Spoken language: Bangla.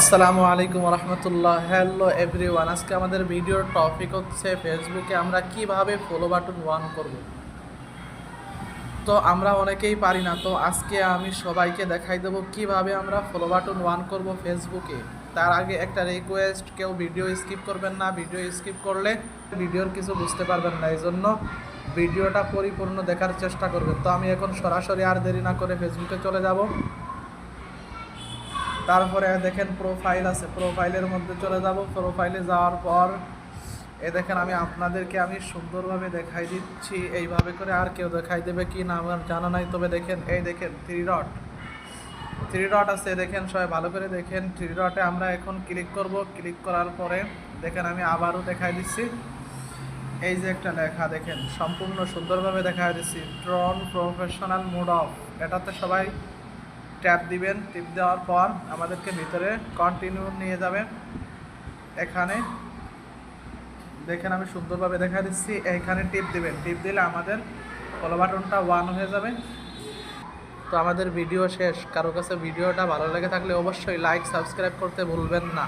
আসসালামু আলাইকুম রহমতুল্লাহ। হ্যালো এভরিওয়ান, আজকে আমাদের ভিডিওর টপিক হচ্ছে ফেসবুকে আমরা কিভাবে ফলো বাটন ওয়ান করব। তো আমরা অনেকেই পারি না, তো আজকে আমি সবাইকে দেখাই দেবো কিভাবে আমরা ফলো বাটন ওয়ান করব ফেসবুকে। তার আগে একটা রিকোয়েস্ট, কেউ ভিডিও স্কিপ করবেন না। ভিডিও স্কিপ করলে ভিডিওর কিছু বুঝতে পারবেন না, এই জন্য ভিডিওটা পরিপূর্ণ দেখার চেষ্টা করবেন। তো আমি এখন সরাসরি আর দেরি না করে ফেসবুকে চলে যাব। তারপরে দেখেন প্রোফাইল আছে, প্রোফাইলের মধ্যে চলে যাব। প্রোফাইলে যাওয়ার পর দেখেন আমি সুন্দরভাবে দেখাই দিচ্ছি এইভাবে করে। আর কেউ দেখাই দেবে কি না আমার জানা নাই, তবে দেখেন দেখেন থ্রি ডট আছে, দেখেন সবাই ভালো করে দেখেন। থ্রি ডটে আমরা এখন ক্লিক করব। ক্লিক করার পরে দেখেন আমি আবারও দেখাই দিচ্ছি। এই যে একটা লেখা দেখেন, সম্পূর্ণ সুন্দরভাবে দেখাই দিচ্ছি, ট্রন প্রফেশনাল মোড অফ। এটাতে সবাই ট্যাপ দিবেন। টিপ দেওয়ার পর আমাদেরকে ভিতরে কন্টিনিউ নিয়ে যাবেন। এখানে দেখেন আমি সুন্দরভাবে দেখা দিচ্ছি, এইখানে টিপ দিবেন। টিপ দিলে আমাদের ফলো বাটনটা ওয়ান হয়ে যাবে। তো আমাদের ভিডিও শেষ। কারো কাছে ভিডিওটা ভালো লেগে থাকলে অবশ্যই লাইক সাবস্ক্রাইব করতে ভুলবেন না।